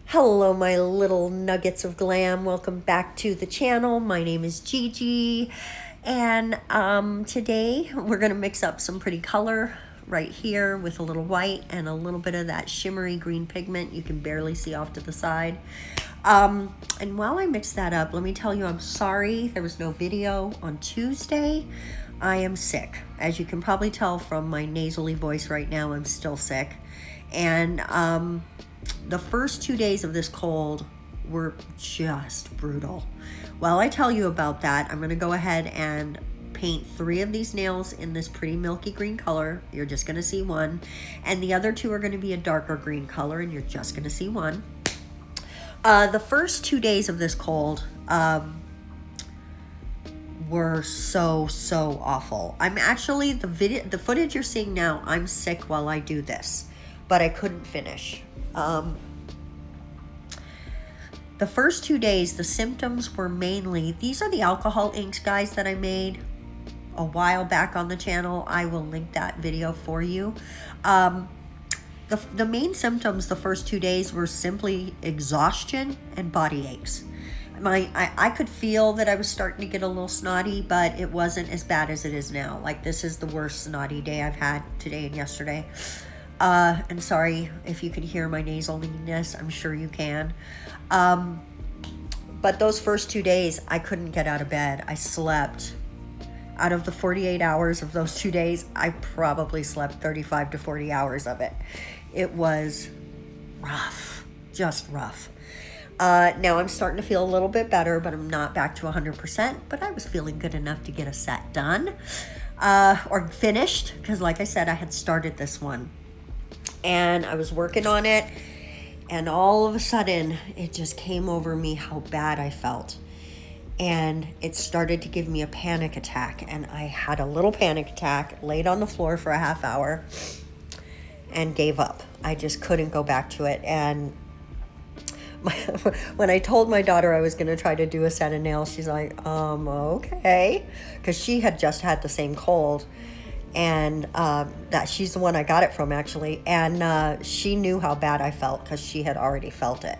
Hello, my little nuggets of glam. Welcome back to the channel. My name is Gigi, and today we're gonna mix up some pretty color right here with a little white and a little bit of that shimmery green pigment you can barely see off to the side. And while I mix that up, let me tell you, I'm sorry there was no video on Tuesday. I am sick. As you can probably tell from my nasally voice right now, I'm still sick. And the first 2 days of this cold were just brutal. While I tell you about that, I'm going to go ahead and paint 3 of these nails in this pretty milky green color. You're just going to see one. And the other 2 are going to be a darker green color, and you're just going to see one. The first 2 days of this cold were so awful. I'm actually, the footage you're seeing now, I'm sick while I do this, but I couldn't finish. The first 2 days, the symptoms were mainly, these are the alcohol inks, guys, that I made a while back on the channel. I will link that video for you. The main symptoms the first 2 days were simply exhaustion and body aches. I could feel that I was starting to get a little snotty, but it wasn't as bad as it is now. Like, this is the worst snotty day I've had today and yesterday. And sorry if you can hear my nasaliness, I'm sure you can. But those first 2 days, I couldn't get out of bed. I slept. Out of the 48 hours of those 2 days, I probably slept 35 to 40 hours of it. It was rough, just rough. Now I'm starting to feel a little bit better, but I'm not back to 100%, but I was feeling good enough to get a set done, or finished, because like I said, I had started this one, and I was working on it, and all of a sudden, it just came over me how bad I felt. And it started to give me a panic attack, and I had a little panic attack, laid on the floor for a half hour, and gave up. I just couldn't go back to it. And when I told my daughter I was going to try to do a set of nails, she's like, okay, because she had just had the same cold, and that she's the one I got it from, actually, and she knew how bad I felt because she had already felt it.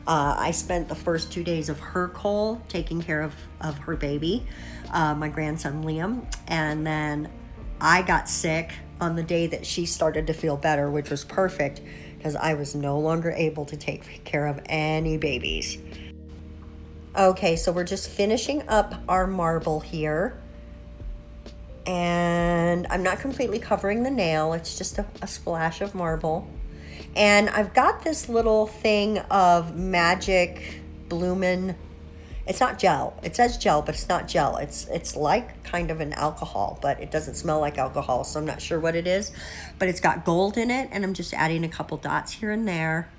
I spent the first 2 days of her cold taking care of her baby, my grandson Liam, and then I got sick on the day that she started to feel better, which was perfect because I was no longer able to take care of any babies. Okay, so we're just finishing up our marble here, and I'm not completely covering the nail. It's just a splash of marble. And I've got this little thing of magic Bloomin. It's not gel. It says gel, but it's not gel. It's like kind of an alcohol, but it doesn't smell like alcohol, so I'm not sure what it is. But it's got gold in it, and I'm just adding a couple dots here and there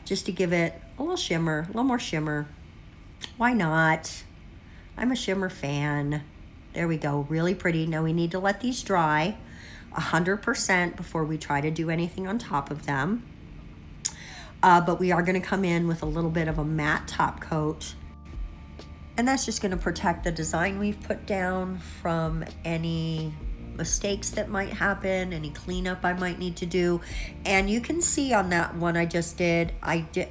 just to give it a little shimmer, a little more shimmer. Why not? I'm a shimmer fan. There we go. Really pretty. Now we need to let these dry 100% before we try to do anything on top of them. But we are going to come in with a little bit of a matte top coat. And that's just going to protect the design we've put down from any mistakes that might happen, any cleanup I might need to do. And you can see on that one I just did,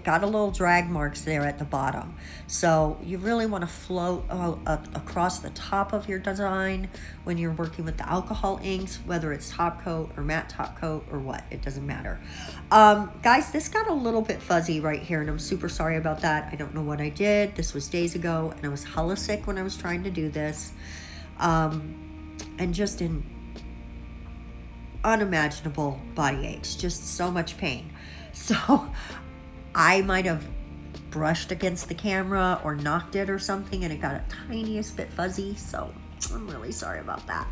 got a little drag marks there at the bottom. So you really want to float across the top of your design when you're working with the alcohol inks, whether it's top coat or matte top coat or what, it doesn't matter. Guys, this got a little bit fuzzy right here, and I'm super sorry about that. I don't know what I did. This was days ago, and I was hella sick when I was trying to do this. And just in unimaginable body aches, just so much pain. So I might have brushed against the camera or knocked it or something, and it got a tiniest bit fuzzy, so I'm really sorry about that.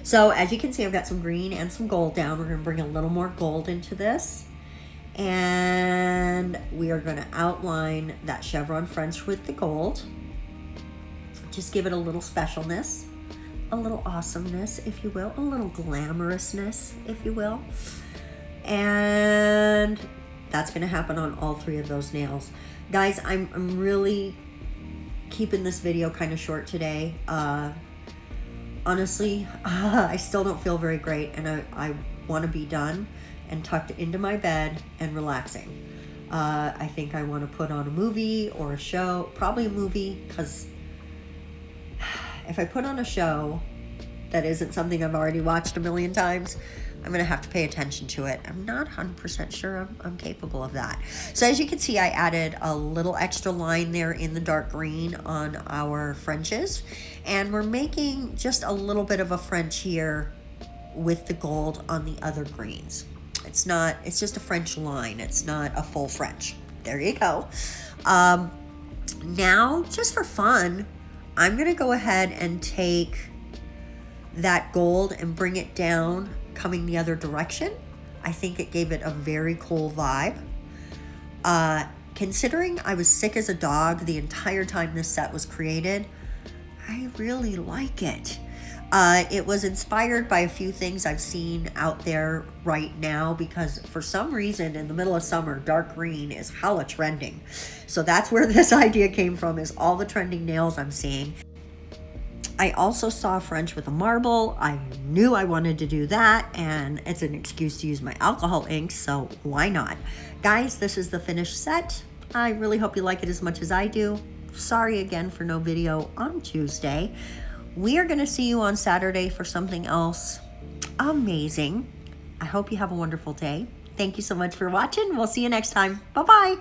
So as you can see, I've got some green and some gold down. We're going to bring a little more gold into this, and we are going to outline that chevron French with the gold. Just give it a little specialness, a little awesomeness, if you will, a little glamorousness, if you will. And that's going to happen on all 3 of those nails. Guys, I'm really keeping this video kind of short today. honestly, I still don't feel very great, and I want to be done and tucked into my bed and relaxing. I think I want to put on a movie or a show, probably a movie, because if I put on a show that isn't something I've already watched a million times, I'm going to have to pay attention to it. I'm not 100% sure I'm capable of that. So as you can see, I added a little extra line there in the dark green on our Frenches. And we're making just a little bit of a French here with the gold on the other greens. It's just a French line. It's not a full French. There you go. Now, just for fun, I'm going to go ahead and take that gold and bring it down coming the other direction. I think it gave it a very cool vibe. Considering I was sick as a dog the entire time this set was created, I really like it. It was inspired by a few things I've seen out there right now, because for some reason in the middle of summer, dark green is hella trending. So that's where this idea came from, is all the trending nails I'm seeing. I also saw French with a marble. I knew I wanted to do that, and it's an excuse to use my alcohol inks, so why not? Guys, this is the finished set. I really hope you like it as much as I do. Sorry again for no video on Tuesday. We are going to see you on Saturday for something else amazing. I hope you have a wonderful day. Thank you so much for watching. We'll see you next time. Bye-bye.